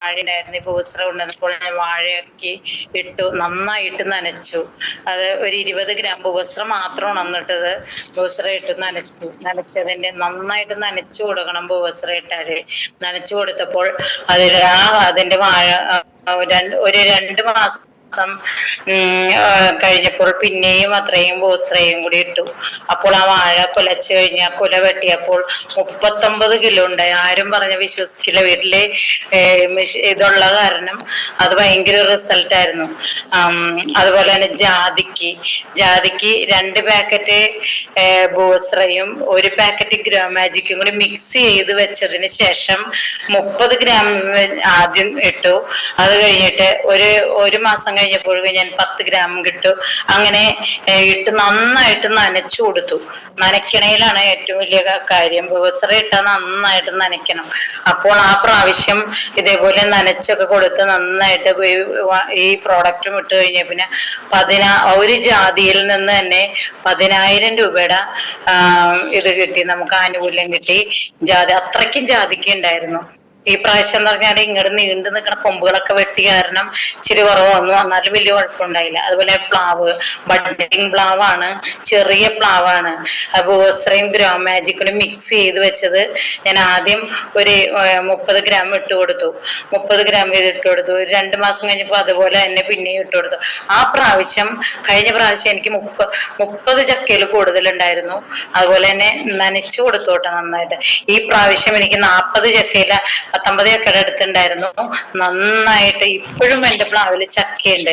വാഴയുണ്ടായിരുന്നു. ഇപ്പൊ ഉസ്ര കൊണ്ടുവന്നപ്പോൾ ഞാൻ വാഴയാക്കി ഇട്ടു, നന്നായിട്ട് നനച്ചു. അത് ഒരു 20 ഗ്രാം ബൂസ്ര മാത്രമാണ് അന്നിട്ടത്. ബൂസ്ര ഇട്ട് നനച്ചതിന്റെ നന്നായിട്ട് നനച്ചു കൊടുക്കണം. ബൂസ്ര ഇട്ടാല് നനച്ചു കൊടുത്തപ്പോൾ അതിന്റെ വാഴ ഒരു 2 മാസം കഴിഞ്ഞപ്പോൾ പിന്നെയും അത്രയും ബൂസ്രയും കൂടി ഇട്ടു. അപ്പോൾ ആ വാഴ കുലച്ചു കഴിഞ്ഞ കുല വെട്ടിയപ്പോൾ 39 കിലോ ഉണ്ടായി. ആരും പറഞ്ഞ വിശ്വസിക്കില്ല. വീട്ടില് ഇതുള്ള കാരണം അത് ഭയങ്കര റിസൾട്ട് ആയിരുന്നു. അതുപോലെ തന്നെ ജാതിക്ക് 2 പാക്കറ്റ് ബൂസ്രയും 1 പാക്കറ്റ് ഗ്രോ മാജിക്കും കൂടി മിക്സ് ചെയ്ത് വെച്ചതിന് ശേഷം 30 ഗ്രാം ആദ്യം ഇട്ടു. അത് കഴിഞ്ഞിട്ട് ഒരു മാസം കഴിഞ്ഞപ്പോഴേക്കും ഞാൻ 10 ഗ്രാം കിട്ടു. അങ്ങനെ ഇട്ട് നന്നായിട്ട് നനച്ചു കൊടുത്തു. നനയ്ക്കണയിലാണ് ഏറ്റവും വലിയ കാര്യം. ബൂസ്ര ഇട്ടാൽ നന്നായിട്ട് നനയ്ക്കണം. അപ്പോൾ ആ പ്രാവശ്യം ഇതേപോലെ നനച്ചൊക്കെ കൊടുത്ത് നന്നായിട്ട് ഈ പ്രോഡക്റ്റും ഇട്ട് കഴിഞ്ഞ പിന്നെ ഒരു ജാതിയിൽ നിന്ന് തന്നെ 10,000 രൂപയുടെ ഇത് കിട്ടി, നമുക്ക് ആനുകൂല്യം കിട്ടി. അത്രയ്ക്കും ജാതിക്ക ഉണ്ടായിരുന്നു. ഈ പ്രാവശ്യം എന്ന് പറഞ്ഞാൽ ഇങ്ങോട്ട് നീണ്ടു നിൽക്കുന്ന കൊമ്പുകളൊക്കെ വെട്ടി കാരണം ഇച്ചിരി കുറവ് വന്നു. എന്നാലും വലിയ കുഴപ്പമുണ്ടായില്ല. അതുപോലെ പ്ലാവ് ബഡ്ഡിങ് പ്ലാവാണ്, ചെറിയ പ്ലാവാണ്. ബൂസ്രയും ഗ്രോ മാജിക്കും മിക്സ് ചെയ്ത് വെച്ചത് ഞാൻ ആദ്യം ഒരു 30 ഗ്രാം ഇട്ട് കൊടുത്തു. 30 ഗ്രാം ഇട്ട് കൊടുത്തു. 2 മാസം കഴിഞ്ഞപ്പോൾ അതുപോലെ തന്നെ പിന്നെയും ഇട്ട് കൊടുത്തു. കഴിഞ്ഞ പ്രാവശ്യം എനിക്ക് 30 ചക്കയിൽ കൂടുതലുണ്ടായിരുന്നു. അതുപോലെ തന്നെ നനച്ചു കൊടുത്തോട്ടെ നന്നായിട്ട്. ഈ പ്രാവശ്യം എനിക്ക് 40 ചക്കയില 19 ചക്കയുടെ അടുത്തുണ്ടായിരുന്നു. നന്നായിട്ട് ഇപ്പോഴും എന്റെ പ്ലാവില് ചക്കയുണ്ട്.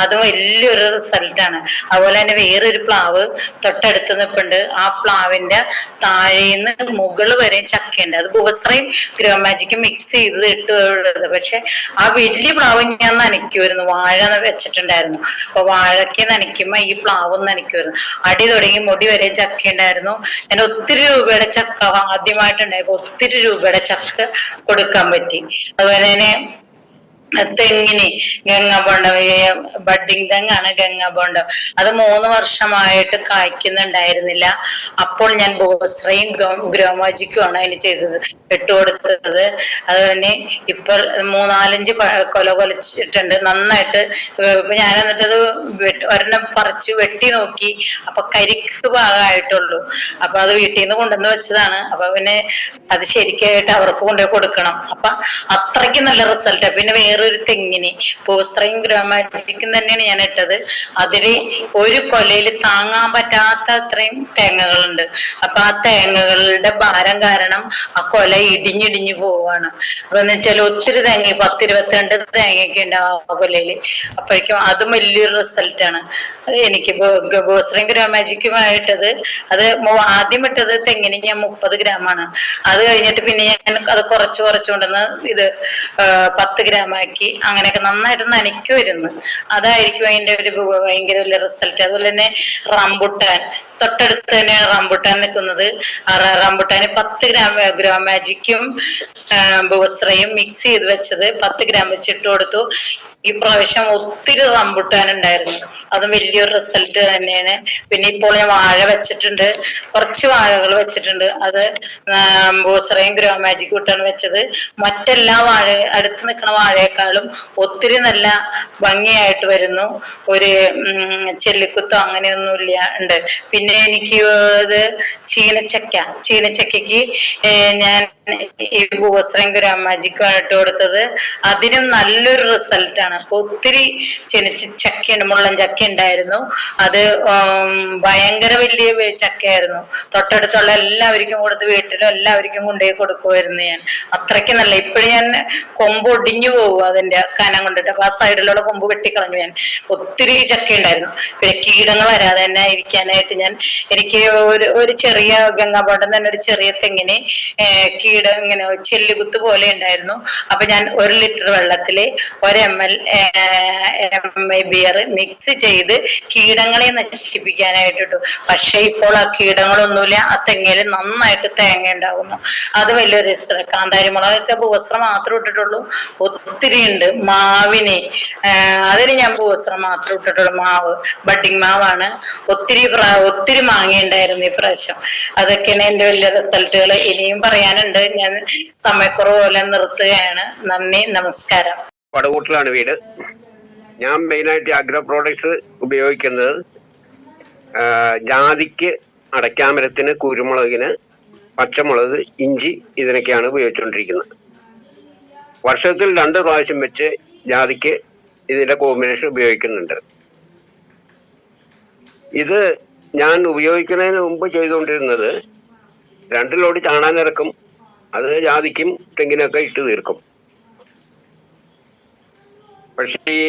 അത് വലിയൊരു റിസൾട്ടാണ്. അതുപോലെ തന്നെ വേറൊരു പ്ലാവ് തൊട്ടടുത്ത് നിൽപ്പുണ്ട്. ആ പ്ലാവിന്റെ താഴേന്ന് മുകൾ വരെ ചക്കയുണ്ട്. അത് ബൂസ്രയും ഗ്രോ മാജിക്കും മിക്സ് ചെയ്ത് ഇട്ടുള്ളത്. പക്ഷെ ആ വലിയ പ്ലാവ് ഞാൻ നനയ്ക്കുമായിരുന്നു. വാഴ വെച്ചിട്ടുണ്ടായിരുന്നു. അപ്പൊ വാഴയ്ക്ക് നനയ്ക്കുമ്പോ ഈ പ്ലാവും നനയ്ക്കുമായിരുന്നു. അടി തുടങ്ങി മുടി വരെ ചക്ക ഉണ്ടായിരുന്നു. ഞാൻ ഒത്തിരി രൂപയുടെ ചക്ക ആദ്യമായിട്ടുണ്ടായപ്പോ ഒത്തിരി രൂപയുടെ ചക്ക കൊടുക്കാൻ പറ്റി. അതുപോലെ തന്നെ തെങ്ങിന് ഗംഗാബോണ്ടം, ബഡ്ഡിങ് തെങ്ങാണ് ഗംഗാബോണ്ടം. അത് 3 വർഷമായിട്ട് കായ്ക്കുന്നുണ്ടായിരുന്നില്ല. അപ്പോൾ ഞാൻ ബൂസ്രയും ഗ്രോ മാജിക്കുമാണ് അതിന് ചെയ്തത്, ഇട്ടുകൊടുത്തത്. അത് തന്നെ ഇപ്പൊ 3-4 കൊല കൊലച്ചിട്ടുണ്ട് നന്നായിട്ട്. ഞാൻ എന്നിട്ടത് ഒരെണ്ണം പറിച്ചു വെട്ടി നോക്കി. അപ്പൊ കരിക്ക് ഭാഗമായിട്ടുള്ളൂ. അപ്പൊ അത് വീട്ടിൽ നിന്ന് കൊണ്ടുവന്ന് വെച്ചതാണ്. അപ്പൊ പിന്നെ അത് ശരിക്കായിട്ട് അവർക്ക് കൊണ്ടുപോയി കൊടുക്കണം. അപ്പൊ അത്രയ്ക്ക് നല്ല റിസൾട്ട്. പിന്നെ വേറൊരു തെങ്ങിന് ബൂസ്രയും ഗ്രോ മാജിക്കും തന്നെയാണ് ഞാൻ ഇട്ടത്. അതില് ഒരു കൊലയില് താങ്ങാൻ പറ്റാത്ത അത്രയും തേങ്ങകളുണ്ട്. അപ്പൊ ആ തേങ്ങകളുടെ ഭാരം കാരണം ആ കൊല ഇടിഞ്ഞിടിഞ്ഞു പോവാണ്. അപ്പൊ എന്ന് വെച്ചാൽ ഒത്തിരി തേങ്ങ 10-22 തേങ്ങയൊക്കെ ഉണ്ട് ആ കൊലയില്. അപ്പോഴേക്കും അതും വലിയൊരു റിസൾട്ടാണ്. എനിക്ക് ബൂസ്രയും ഗ്രോ മാജിക്കുമായിട്ടത്. അത് ആദ്യം ഇട്ടത് തെങ്ങിന് ഞാൻ 30 ഗ്രാമാണ്. അത് കഴിഞ്ഞിട്ട് പിന്നെ ഞാൻ അത് കുറച്ചുകൊണ്ടുവന്ന് ഇത് 10 ഗ്രാം ആക്കി. അങ്ങനെയൊക്കെ നന്നായിട്ട് നനയ്ക്കുമായിരുന്നു. അതായിരിക്കും അതിന്റെ ഒരു ഭയങ്കര വലിയ റിസൾട്ട്. അതുപോലെ തന്നെ റംബുട്ടാൻ തൊട്ടടുത്ത് തന്നെയാണ് റംബുട്ടാൻ നിൽക്കുന്നത്. റംബുട്ടാന് 10 ഗ്രാം ഗ്രോ മാജിക്കും ബൂസ്രയും മിക്സ് ചെയ്ത് വെച്ചത് 10 ഗ്രാം വെച്ചിട്ട് കൊടുത്തു. ഈ പ്രാവശ്യം ഒത്തിരി റംബുട്ടാൻ ഉണ്ടായിരുന്നു. അത് വലിയൊരു റിസൾട്ട് തന്നെയാണ്. പിന്നെ ഇപ്പോൾ ഞാൻ വാഴ വെച്ചിട്ടുണ്ട്, കുറച്ച് വാഴകൾ വെച്ചിട്ടുണ്ട്. അത് ബൂസ്രയും ഗ്രോ മാജിക്കും ഇട്ടാണ് വെച്ചത്. മറ്റെല്ലാ അടുത്ത് നിൽക്കുന്ന വാഴയെക്കാളും ഒത്തിരി നല്ല ഭംഗിയായിട്ട് വരുന്നു. ഒരു ചെല്ലിക്കുത്തോ അങ്ങനെയൊന്നുമില്ല ഉണ്ട്. പിന്നെ എനിക്ക് ഇത് ചീനച്ചക്കയ്ക്ക് ഞാൻ ഈ ബൂസ്രയും ഗ്രോ മാജിക്കും ഇട്ട് കൊടുത്തത്. അതിനും നല്ലൊരു റിസൾട്ടാണ്. ഒത്തിരി ചക്കയുണ്ട്, മുള്ളൻ ചക്ക ഉണ്ടായിരുന്നു. അത് ഭയങ്കര വലിയ ചക്കയായിരുന്നു. തൊട്ടടുത്തുള്ള എല്ലാവർക്കും കൊടുത്ത് വീട്ടിലും എല്ലാവർക്കും കൊണ്ടുപോയി കൊടുക്കുമായിരുന്നു ഞാൻ. അത്രയ്ക്ക് നല്ല. ഇപ്പോഴും ഞാൻ കൊമ്പ് ഒടിഞ്ഞു പോകും അതിന്റെ കനം കൊണ്ടിട്ട്. അപ്പൊ ആ സൈഡിലുള്ള കൊമ്പ് വെട്ടിക്കളഞ്ഞു ഞാൻ. ഒത്തിരി ചക്ക ഉണ്ടായിരുന്നു. പിന്നെ കീടങ്ങൾ വരാതെ തന്നെ ഇരിക്കാനായിട്ട് എനിക്ക് ഒരു ചെറിയ ഗംഗാബോണ്ടം തന്നെ ഒരു ചെറിയ തെങ്ങിന് ഇങ്ങനെ ചെല്ലുകുത്ത് പോലെ ഉണ്ടായിരുന്നു. അപ്പൊ ഞാൻ 1 ലിറ്റർ വെള്ളത്തില് 1 ml ബിയർ മിക്സ് ചെയ്ത് കീടങ്ങളെ നശിപ്പിക്കാനായിട്ടിട്ടു. പക്ഷെ ഇപ്പോൾ ആ കീടങ്ങളൊന്നുമില്ല. ആ തെങ്ങിൽ നന്നായിട്ട് തേങ്ങ ഉണ്ടാകുന്നു. അത് വലിയൊരു കാന്താരിമുളകൊക്കെ ബൂസ്ര മാത്രം ഇട്ടിട്ടുള്ളൂ. ഒത്തിരി ഉണ്ട്. മാവിന് അതിന് ഞാൻ ബൂസ്ര മാത്രം ഇട്ടിട്ടുള്ളൂ. മാവ് ബഡ്ഡിങ് മാവാണ്. ഒത്തിരി മാങ്ങ ഉണ്ടായിരുന്നു ഈ പ്രാവശ്യം. അതൊക്കെയാണ് എന്റെ വലിയ റിസൾട്ടുകൾ. ഇനിയും പറയാനുണ്ട്. ഞാൻ സമയക്കുറവ് പോലെ നിർത്തുകയാണ്. നന്ദി, നമസ്കാരം. പടകൂട്ടിലാണ് വീട്. ഞാൻ മെയിനായിട്ട് അഗ്രോ പ്രോഡക്ട്സ് ഉപയോഗിക്കുന്നത് ജാതിക്ക്, അടയ്ക്കാമരത്തിന്, കുരുമുളകിന്, പച്ചമുളക്, ഇഞ്ചി ഇതിനൊക്കെയാണ് ഉപയോഗിച്ചുകൊണ്ടിരിക്കുന്നത്. വർഷത്തിൽ 2 പ്രാവശ്യം വെച്ച് ജാതിക്ക് ഇതിന്റെ കോമ്പിനേഷൻ ഉപയോഗിക്കുന്നുണ്ട്. ഇത് ഞാൻ ഉപയോഗിക്കുന്നതിന് മുമ്പ് ചെയ്തുകൊണ്ടിരുന്നത് 2 ലോഡ് ചാണാനിറക്കും, അത് ജാതിക്കും തെങ്ങിനൊക്കെ ഇട്ട് തീർക്കും. പക്ഷെ ഈ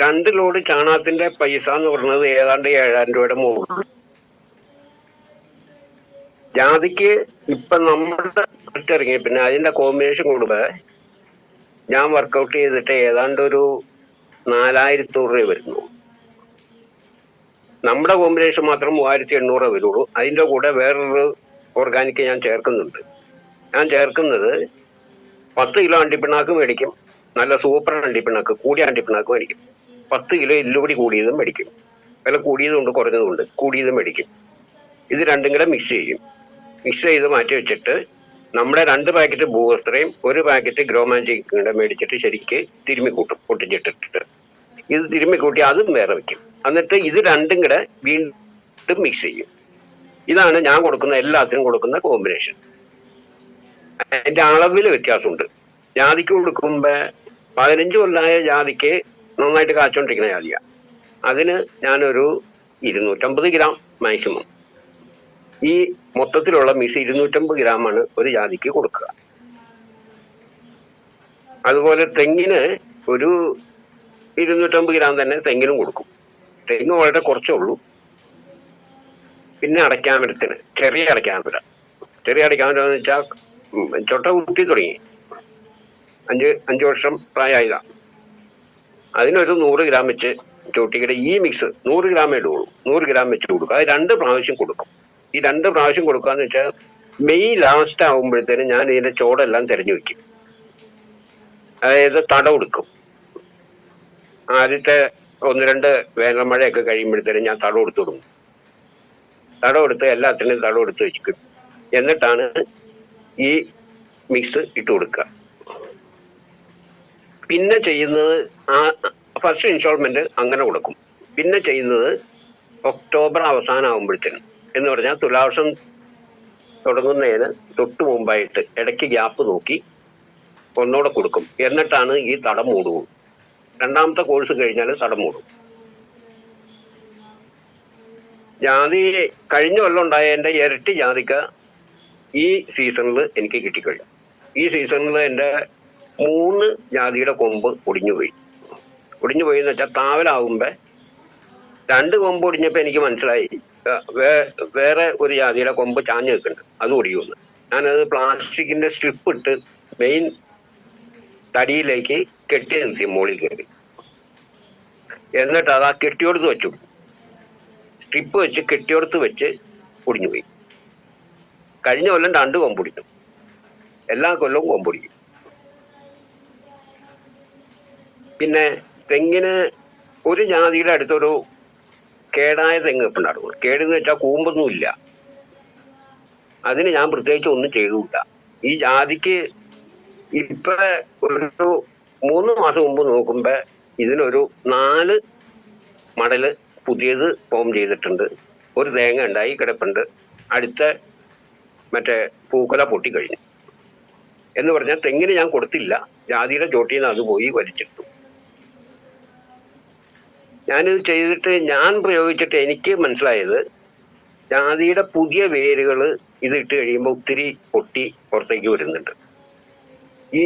2 ലോഡ് ചാണകത്തിന്റെ പൈസ എന്ന് പറയുന്നത് ഏതാണ്ട് 7000 രൂപയുടെ മുകളിൽ. ജാതിക്ക് ഇപ്പൊ നമ്മുടെ ഇറങ്ങി പിന്നെ അതിന്റെ കോമ്പിനേഷൻ കൂടുമ്പോ ഞാൻ വർക്കൗട്ട് ചെയ്തിട്ട് ഏതാണ്ട് ഒരു 4000 രൂപ വരുന്നു. നമ്മുടെ കോമ്പിനേഷൻ മാത്രം 3800 വരുള്ളൂ. അതിന്റെ കൂടെ വേറൊരു ഓർഗാനിക് ഞാൻ ചേർക്കുന്നുണ്ട്. ഞാൻ ചേർക്കുന്നത് 10 കിലോ അണ്ടിപ്പിണ്ണാക്ക് മേടിക്കും, നല്ല സൂപ്പർ അണ്ടിപ്പിണ്ണാക്ക്, കൂടിയ അണ്ടിപ്പിണ്ണാക്ക് മേടിക്കും. 10 കിലോ എല്ലുപൊടി കൂടിയതും മേടിക്കും, വില കൂടിയതുകൊണ്ട് കുറഞ്ഞതുകൊണ്ട് കൂടിയതും മേടിക്കും. ഇത് രണ്ടും കൂടെ മിക്സ് ചെയ്യും. മിക്സ് ചെയ്ത് മാറ്റി വെച്ചിട്ട് നമ്മുടെ 2 പാക്കറ്റ് ഭൂവസ്ത്രയും 1 പാക്കറ്റ് ഗ്രോമാജിക് കൂടെ മേടിച്ചിട്ട് ശരിക്ക് തിരുമ്മി കൂട്ടും, പൊട്ടിച്ചിട്ടിട്ട്. ഇത് തിരുമ്മി കൂട്ടി അതും വേറെ വെക്കും. എന്നിട്ട് ഇത് രണ്ടും കൂടെ വീണ്ടും മിക്സ് ചെയ്യും. ഇതാണ് ഞാൻ കൊടുക്കുന്ന എല്ലാത്തിനും കൊടുക്കുന്ന കോമ്പിനേഷൻ. അതിന്റെ അളവിൽ വ്യത്യാസമുണ്ട്. ജാതിക്ക് കൊടുക്കുമ്പോ 15 കൊല്ലായ ജാതിക്ക് നന്നായിട്ട് കാച്ചോണ്ടിരിക്കുന്ന ജാതിയ, അതിന് ഞാനൊരു 250 ഗ്രാം മാക്സിമം. ഈ മൊത്തത്തിലുള്ള മിക്സ് 250 ഗ്രാമാണ് ഒരു ജാതിക്ക് കൊടുക്കുക. അതുപോലെ തെങ്ങിന് ഒരു 250 ഗ്രാം തന്നെ തെങ്ങിനും കൊടുക്കും. തെങ്ങ് വളരെ കുറച്ചേ ഉള്ളൂ. പിന്നെ അടയ്ക്കാമരത്തിന്, ചെറിയ അടയ്ക്കാമരം എന്ന് വെച്ചാൽ ചൊട്ട കുത്തി തുടങ്ങി 5 വർഷം പ്രായമായതാ, അതിനൊരു 100 ഗ്രാം വെച്ച് ചോട്ടിക്കടെ ഈ മിക്സ് 100 ഗ്രാമേ ഇടുള്ളൂ. 100 ഗ്രാം വെച്ച് കൊടുക്കും. അത് 2 പ്രാവശ്യം കൊടുക്കും. ഈ 2 പ്രാവശ്യം കൊടുക്കാന്ന് വെച്ചാൽ മെയ് ലാസ്റ്റ് ആകുമ്പോഴത്തേനും ഞാൻ ഇതിന്റെ ചോടെല്ലാം തെരഞ്ഞു വെക്കും. അതായത് തടമെടുക്കും. ആദ്യത്തെ 1-2 വേനൽ മഴയൊക്കെ കഴിയുമ്പോഴത്തേനും ഞാൻ തടമെടുത്ത് തുടങ്ങും. തടമെടുത്ത് എല്ലാത്തിനും തടമെടുത്ത് വെച്ചിക്കും. എന്നിട്ടാണ് ഈ മിക്സ് ഇട്ട് കൊടുക്കുക. പിന്നെ ചെയ്യുന്നത് ഫസ്റ്റ് ഇൻസ്റ്റാൾമെന്റ് അങ്ങനെ കൊടുക്കും. പിന്നെ ചെയ്യുന്നത് ഒക്ടോബർ അവസാനം ആകുമ്പോഴത്തേനും, എന്ന് പറഞ്ഞാൽ തുലാവർഷം തുടങ്ങുന്നതിന് തൊട്ട് മുമ്പായിട്ട് ഇടയ്ക്ക് ഗ്യാപ്പ് നോക്കി ഒന്നുകൂടെ കൊടുക്കും. എന്നിട്ടാണ് ഈ തടം മൂടുകയുള്ളൂ. 2ാമത്തെ കോഴ്സ് കഴിഞ്ഞാൽ തടം മൂടും. ജാതി കഴിഞ്ഞ കൊല്ലം ഉണ്ടായതിന്റെ ഇരട്ടി ജാതിക്ക ഈ സീസണിൽ എനിക്ക് കിട്ടിക്കഴിഞ്ഞു. ഈ സീസണിൽ എൻ്റെ 3 ജാതിയുടെ കൊമ്പ് ഒടിഞ്ഞുപോയി. ഒടിഞ്ഞുപോയി എന്ന് വെച്ചാൽ താവലാകുമ്പോ 2 കൊമ്പ് ഒടിഞ്ഞപ്പോ എനിക്ക് മനസ്സിലായി വേറെ ഒരു ജാതിയുടെ കൊമ്പ് ചാഞ്ഞു നിൽക്കുന്നുണ്ട്, അത് ഒടിയുമെന്ന്. ഞാനത് പ്ലാസ്റ്റിക്കിന്റെ സ്ട്രിപ്പ് ഇട്ട് മെയിൻ തടിയിലേക്ക് കെട്ടി നിർത്തി മുകളിൽ കയറി. എന്നിട്ട് അത് ആ കെട്ടിയോടത്ത് വെച്ചു, സ്ട്രിപ്പ് വെച്ച് കെട്ടിയോടത്ത് വെച്ച് ഒടിഞ്ഞുപോയി. കഴിഞ്ഞ കൊല്ലം 2 കൊമ്പൊടിഞ്ഞു. എല്ലാ കൊല്ലവും കൊമ്പൊടിക്കും. പിന്നെ തെങ്ങിന് ഒരു ജാതിയുടെ അടുത്തൊരു കേടായ തെങ്ങ് ഉണ്ടാകും. കേടെന്ന് വെച്ചാൽ കൂമ്പൊന്നും ഇല്ല. അതിന് ഞാൻ പ്രത്യേകിച്ച് ഒന്നും ചെയ്തുമില്ല. ഈ ജാതിക്ക് ഇപ്പൊ ഒരു 3 മാസം മുമ്പ് നോക്കുമ്പോ ഇതിനൊരു 4 മടല് പുതിയത് ഫോം ചെയ്തിട്ടുണ്ട്. ഒരു തേങ്ങ ഉണ്ടായി കിടപ്പുണ്ട്. അടുത്ത മറ്റേ പൂക്കുല പൊട്ടിക്കഴിഞ്ഞു. എന്ന് പറഞ്ഞാൽ തെങ്ങിന് ഞാൻ കൊടുത്തില്ല, ജാതിയുടെ ചോട്ടിൽ നിന്ന് അത് പോയി വലിച്ചിട്ടു. ഞാനിത് ചെയ്തിട്ട് ഞാൻ പ്രയോഗിച്ചിട്ട് എനിക്ക് മനസ്സിലായത് ജാതിയുടെ പുതിയ വേരുകൾ ഇത് ഇട്ട് കഴിയുമ്പോൾ ഒത്തിരി പൊട്ടി പുറത്തേക്ക് വരുന്നുണ്ട്. ഈ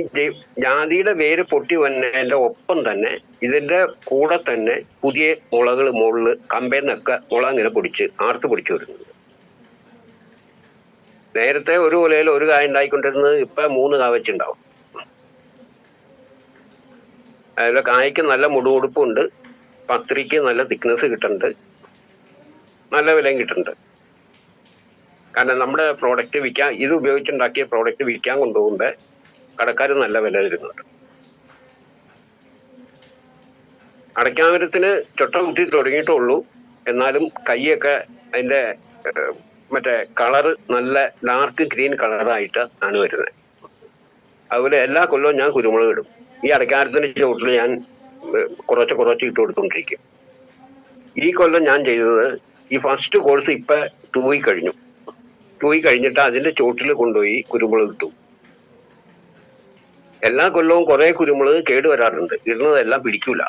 ജാതിയുടെ വേര് പൊട്ടി വന്നതിൻ്റെ ഒപ്പം തന്നെ ഇതിന്റെ കൂടെ തന്നെ പുതിയ മുളകൾ മുകളിൽ കമ്പേന്നൊക്കെ മുള ഇങ്ങനെ ആർത്ത് പൊടിച്ച് വരുന്നുണ്ട്. നേരത്തെ ഒരു കൊലയിൽ ഒരു കായ ഉണ്ടായിക്കൊണ്ടിരുന്നത് ഇപ്പൊ 3 കായ വെച്ചുണ്ടാവും. അതിലെ കായ്ക്ക് നല്ല മുടുമുടുപ്പുണ്ട്, പത്രിക്ക് നല്ല തിക്നെസ് കിട്ടുന്നുണ്ട്, നല്ല വിലയും കിട്ടുന്നുണ്ട്. കാരണം നമ്മുടെ പ്രോഡക്റ്റ് വിൽക്കാൻ, ഇത് ഉപയോഗിച്ചുണ്ടാക്കിയ പ്രോഡക്റ്റ് വിൽക്കാൻ കൊണ്ടുപോകുമ്പോൾ കടക്കാർ നല്ല വില തരുന്നുണ്ട്. അടയ്ക്കാമരത്തിന് ചൊട്ട കുത്തി തുടങ്ങിയിട്ടുള്ളൂ. എന്നാലും കൈയൊക്കെ അതിന്റെ മറ്റേ കളറ് നല്ല ഡാർക്ക് ഗ്രീൻ കളറായിട്ട് ആണ് വരുന്നത്. അതുപോലെ എല്ലാ കൊല്ലവും ഞാൻ കുരുമുളക് ഇടും. ഈ അടയ്ക്കാരത്തിന്റെ ചുവട്ടിൽ ഞാൻ കുറച്ച് ഇട്ട് കൊടുത്തോണ്ടിരിക്കും. ഈ കൊല്ലം ഞാൻ ചെയ്തത്, ഈ ഫസ്റ്റ് കോഴ്സ് ഇപ്പൊ തൂയി കഴിഞ്ഞിട്ട് അതിന്റെ ചുവട്ടിൽ കൊണ്ടുപോയി കുരുമുളക് ഇട്ടു. എല്ലാ കൊല്ലവും കുറെ കുരുമുളക് കേടുവരാറുണ്ട്, ഇടുന്നതെല്ലാം പിടിക്കൂല.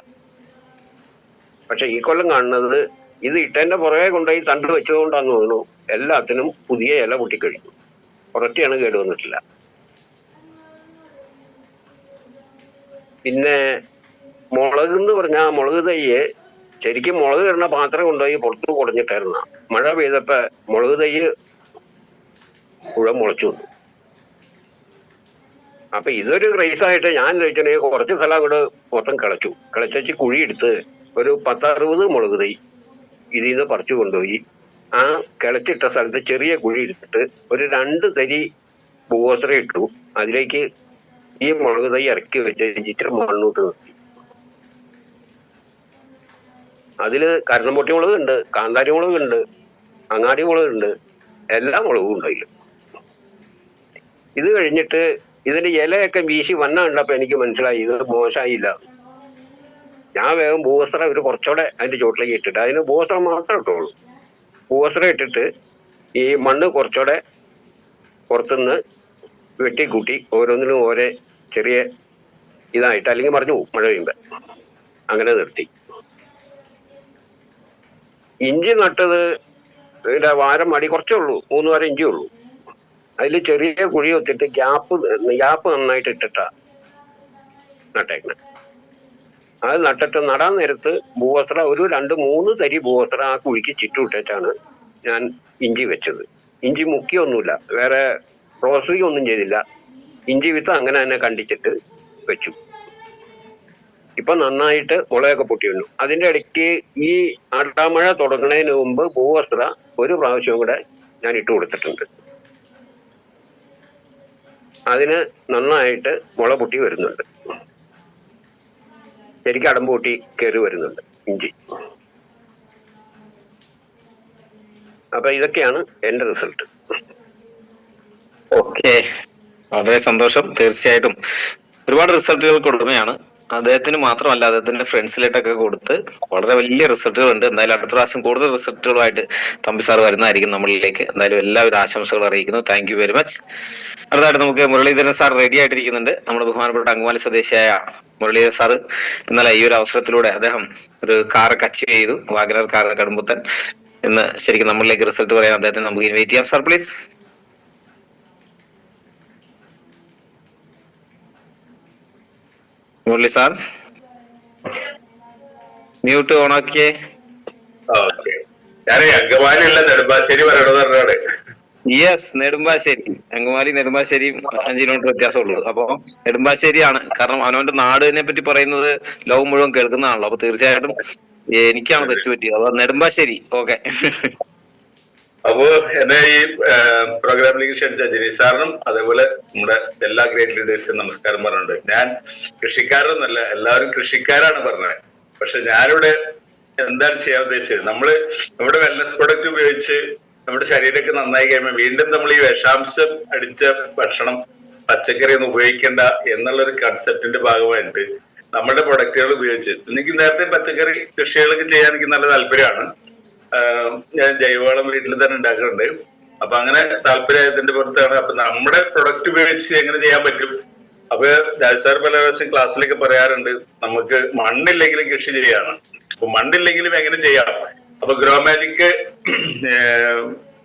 പക്ഷെ ഈ കൊല്ലം കാണുന്നത് ഇത് ഇട്ടതിന്റെ പുറകെ കൊണ്ടുപോയി തണ്ട് വെച്ചതുകൊണ്ടാന്ന് തോന്നുന്നു എല്ലാത്തിനും പുതിയ ഇല പൊട്ടിക്കഴിഞ്ഞു. പുറത്തെയാണ് കേടുവന്നിട്ടില്ല. പിന്നെ മുളക് എന്ന് പറഞ്ഞാൽ മുളക് തയ്യ് ശരിക്കും മുളക് ഇടുന്ന പാത്രം കൊണ്ടുപോയി പുറത്ത് കുടഞ്ഞിട്ടായിരുന്ന. മഴ പെയ്തപ്പോ മുളക് തയ്യ് മുഴുവൻ മുളച്ചു വന്നു. അപ്പൊ ഇതൊരു റേസായിട്ട് ഞാൻ ചോദിച്ചിട്ടുണ്ടെങ്കിൽ കുറച്ച് സ്ഥലം അങ്ങോട്ട് മൊത്തം കിളച്ചു കുഴിയെടുത്ത് ഒരു 10-60 മുളക് തൈ ഇതിൽ നിന്ന് പറിച്ചു കൊണ്ടുപോയി ആ കിളച്ചിട്ട സ്ഥലത്ത് ചെറിയ കുഴി എടുത്തിട്ട് ഒരു 2 തരി ഭൂവസ്ത്രം ഇട്ടു. അതിലേക്ക് ഈ മുളക് തൈ ഇറക്കി വെച്ച് ഇച്ചിരി മണ്ണൂട്ട് നിർത്തി. അതില് കരുണംപൊട്ടി മുളക് ഉണ്ട്, കാന്താരി മുളക് ഉണ്ട്, അങ്ങാടി മുളക് ഉണ്ട്, എല്ലാ മുളകും ഉണ്ട് അതില്. ഇത് കഴിഞ്ഞിട്ട് ഇതിന്റെ ഇലയൊക്കെ വീശി വന്ന കണ്ടപ്പോ എനിക്ക് മനസ്സിലായി ഇത് മോശമായില്ല. ഞാൻ വേഗം ഭൂവസ്ത്രം ഒരു കുറച്ചുകൂടെ അതിന്റെ ചുവട്ടിലേക്ക് ഇട്ടിട്ട്, അതിന് ഭൂവസ്ത്രം മാത്രം ഇട്ടുള്ളൂ. ഭൂവസ്ത്രം ഇട്ടിട്ട് ഈ മണ്ണ് കുറച്ചുകൂടെ പുറത്തുനിന്ന് വെട്ടിക്കൂട്ടി ഓരോന്നിനും ഓരോ ചെറിയ ഇതായിട്ട്, അല്ലെങ്കിൽ മറിഞ്ഞു പോകും മഴ പെയ്യുമ്പോ. അങ്ങനെ നിർത്തി. ഇഞ്ചി നട്ടത് ഇതിന്റെ വാരം മടി കുറച്ചേ ഉള്ളൂ, 3 വാരം ഇഞ്ചി ഉള്ളൂ. അതിൽ ചെറിയ കുഴി ഒത്തിട്ട് ഗ്യാപ്പ് നന്നായിട്ട് ഇട്ടിട്ടാ നട്ടേക്കണേ. അത് നട്ടിട്ട് നടാൻ നേരത്ത് ഭൂവസ്ത്രം ഒരു 2-3 തരി ഭൂവസ്ത്രം ആ കുഴിക്ക് ചുറ്റുവിട്ടിട്ടാണ് ഞാൻ ഇഞ്ചി വെച്ചത്. ഇഞ്ചി മുക്കിയൊന്നുമില്ല, വേറെ പ്രോസസ്സിംഗ് ഒന്നും ചെയ്തില്ല. ഇഞ്ചി വിത്ത് അങ്ങനെ തന്നെ കണ്ടിച്ചിട്ട് വെച്ചു. ഇപ്പൊ നന്നായിട്ട് മുളയൊക്കെ പൊട്ടി വന്നു. അതിന്റെ ഇടയ്ക്ക് ഈ അടമഴ തുടങ്ങുന്നതിന് മുമ്പ് ഭൂവസ്ത്ര ഒരു പ്രാവശ്യം കൂടെ ഞാൻ ഇട്ട് കൊടുത്തിട്ടുണ്ട്. അതിന് നന്നായിട്ട് മുള പൊട്ടി വരുന്നുണ്ട്, ശരിക്കും അടമ്പ് പൊട്ടി കയറി വരുന്നുണ്ട് ഇഞ്ചി. അപ്പൊ ഇതൊക്കെയാണ് എന്റെ റിസൾട്ട്. ഓക്കെ, വളരെ സന്തോഷം. തീർച്ചയായിട്ടും ഒരുപാട് റിസൾട്ടുകൾക്ക് ഉടമയാണ്. അദ്ദേഹത്തിന് മാത്രമല്ല, അദ്ദേഹത്തിന്റെ ഫ്രണ്ട്സിലേട്ടൊക്കെ കൊടുത്ത് വളരെ വലിയ റിസൾട്ടുകൾ ഉണ്ട്. എന്തായാലും അടുത്ത പ്രാവശ്യം കൂടുതൽ റിസൾട്ടുകളുമായിട്ട് തമ്പി സാർ വരുന്നതായിരിക്കും നമ്മളിലേക്ക്. എന്തായാലും എല്ലാവരും ആശംസകൾ അറിയിക്കുന്നു. Thank you very much. അടുത്തായിട്ട് നമുക്ക് മുരളീധരൻ സാർ റെഡി ആയിട്ടിരിക്കുന്നുണ്ട്. നമ്മുടെ ബഹുമാനപ്പെട്ട അങ്കമാലി സ്വദേശിയായ മുരളീധരൻ സാർ ഇന്നലെ ഈ ഒരു അവസരത്തിലൂടെ അദ്ദേഹം ഒരു കാറൊക്കെ അച്ചീവ് ചെയ്തു, വാഗനർ കാർ കടുമ്പുത്തൻ. ഇന്ന് ശരിക്കും നമ്മളിലേക്ക് റിസൾട്ട് പറയാൻ അദ്ദേഹത്തെ നമുക്ക് ഇൻവൈറ്റ് ചെയ്യാം. Sir please. Murali sir mute on ആക്കിയേ. ഞാൻ അങ്കമാലിയുള്ള നെടുമ്പാശ്ശേരി പറയണതാണ്. യെസ്, നെടുമ്പാശ്ശേരി. അങ്കമാലി നെടുമ്പാശ്ശേരി 5 കിലോമീറ്റർ വ്യത്യാസമുള്ളൂ. അപ്പൊ നെടുമ്പാശ്ശേരിയാണ്. കാരണം അവനവന്റെ നാടിനെ പറ്റി പറയുന്നത് ലോകം മുഴുവൻ കേൾക്കുന്നതാണല്ലോ. അപ്പൊ തീർച്ചയായിട്ടും എനിക്കാണ് തെറ്റുപറ്റിയത്. അപ്പൊ നെടുമ്പാശ്ശേരി. ഓക്കെ. അപ്പോ എന്നെ ഈ പ്രോഗ്രാമിലേക്ക് ക്ഷണിച്ച ജനീഷ് സാറിനും അതേപോലെ നമ്മുടെ എല്ലാ ഗ്രേറ്റ് ലീഡേഴ്സിനും നമസ്കാരം പറഞ്ഞിട്ടുണ്ട്. ഞാൻ കൃഷിക്കാരൊന്നല്ല, എല്ലാവരും കൃഷിക്കാരാണ് പറഞ്ഞത്. പക്ഷെ ഞാനിവിടെ എന്താണ് ചെയ്യാൻ ഉദ്ദേശിച്ചത്, നമ്മുടെ വെൽനസ് പ്രൊഡക്റ്റ് ഉപയോഗിച്ച് നമ്മുടെ ശരീരമൊക്കെ നന്നായി കഴിയുമ്പോൾ വീണ്ടും നമ്മൾ ഈ വിഷാംശം അടിച്ച ഭക്ഷണം, പച്ചക്കറി ഒന്നും ഉപയോഗിക്കേണ്ട എന്നുള്ളൊരു കൺസെപ്റ്റിന്റെ ഭാഗമായിട്ട് നമ്മുടെ പ്രൊഡക്റ്റുകൾ ഉപയോഗിച്ച്, എനിക്ക് നേരത്തെ പച്ചക്കറി കൃഷികളൊക്കെ ചെയ്യാൻ എനിക്ക് നല്ല താല്പര്യമാണ്. ഞാൻ ജൈവവളം വീട്ടിൽ തന്നെ ഉണ്ടാക്കുന്നുണ്ട്. അപ്പൊ അങ്ങനെ താല്പര്യത്തിന്റെ പുറത്താണ്. അപ്പൊ നമ്മുടെ പ്രൊഡക്റ്റ് ഉപയോഗിച്ച് എങ്ങനെ ചെയ്യാൻ പറ്റും. അപ്പൊ രാജ് സാർ പല പ്രാവശ്യം ക്ലാസ്സിലൊക്കെ പറയാറുണ്ട്, നമുക്ക് മണ്ണില്ലെങ്കിലും കൃഷി ചെയ്യാണ്. അപ്പൊ മണ്ണില്ലെങ്കിലും എങ്ങനെ ചെയ്യാം. അപ്പൊ ഗ്രോ മാജിക്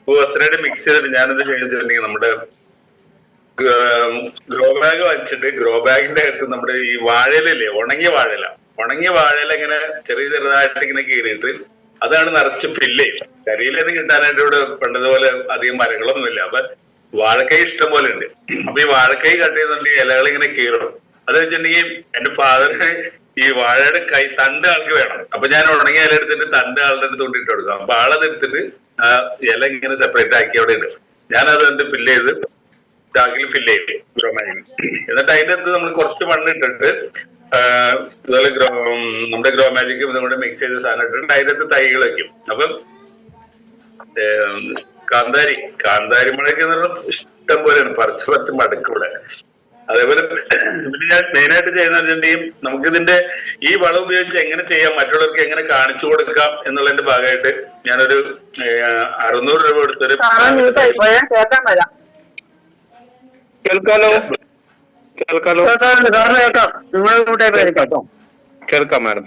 ഭൂവസ്ത്രയുടെ മിക്സ് ചെയ്തിട്ട് ഞാനെന്ത് ചോദിച്ചിട്ടുണ്ടെങ്കിൽ, നമ്മുടെ ഗ്രോ ബാഗ് വാങ്ങിച്ചിട്ട് ഗ്രോ ബാഗിന്റെ അകത്ത് നമ്മുടെ ഈ വാഴയിലല്ലേ, ഉണങ്ങിയ വാഴയില ഇങ്ങനെ ചെറുതായിട്ട് ഇങ്ങനെ കീറിയിട്ട് അതാണ് നിറച്ച് ഫില്ല് ചെയ്യും. കരിയിലത് കിട്ടാനായിട്ട് ഇവിടെ പണ്ടതുപോലെ അധികം മരങ്ങളൊന്നുമില്ല. അപ്പൊ വാഴക്കൈ ഇഷ്ടം പോലെ ഉണ്ട്. അപ്പൊ ഈ വാഴക്കൈ കട്ട് ചെയ്തിട്ടുണ്ടെങ്കിൽ ഇലകൾ ഇങ്ങനെ കീറണം. അത് വെച്ചിട്ടുണ്ടെങ്കിൽ എന്റെ ഫാദറിന് ഈ വാഴയുടെ തണ്ട് ആൾക്ക് വേണം. അപ്പൊ ഞാൻ ഉണങ്ങിയ ഇല എടുത്തിട്ട് തണ്ട് ആളുടെ അടുത്ത് കൊണ്ടിട്ട് കൊടുക്കും. അപ്പൊ ആളത് എടുത്തിട്ട് ആ ഇല ഇങ്ങനെ സെപ്പറേറ്റ് ആക്കി അവിടെ ഇടും. ഞാനത് എന്നിട്ട് ഫില്ല് ചെയ്ത് ചാക്കിൽ ഫില്ല് ചെയ്യും ഗ്രോമാജിന്. എന്നിട്ട് അതിന്റെ അകത്ത് നമ്മൾ കുറച്ച് മണ്ണ് ഇട്ടിട്ട് ഇതുപോലെ നമ്മുടെ ഗ്രോ മാജിക്കും നമ്മുടെ മിക്സ് ചെയ്ത സാധനം ഇട്ടിട്ട് അതിന്റെ അകത്ത് തൈകൾ വെക്കും. അപ്പം കാന്താരി മുളയ്ക്ക് ഇഷ്ടം പോലെയാണ്, പറിച്ച് മടുക്കൂടെ. അതേപോലെ പിന്നെ ഞാൻ മെയിനായിട്ട് ചെയ്യുന്ന വെച്ചിട്ടുണ്ടെങ്കിൽ നമുക്കിതിന്റെ ഈ വളം ഉപയോഗിച്ച് എങ്ങനെ ചെയ്യാം, മറ്റുള്ളവർക്ക് എങ്ങനെ കാണിച്ചു കൊടുക്കാം എന്നുള്ളതിന്റെ ഭാഗമായിട്ട് ഞാനൊരു 600 രൂപ കൊടുത്തൊരു കേൾക്കാലോ കേൾക്കാലോ കേൾക്കാം മാഡം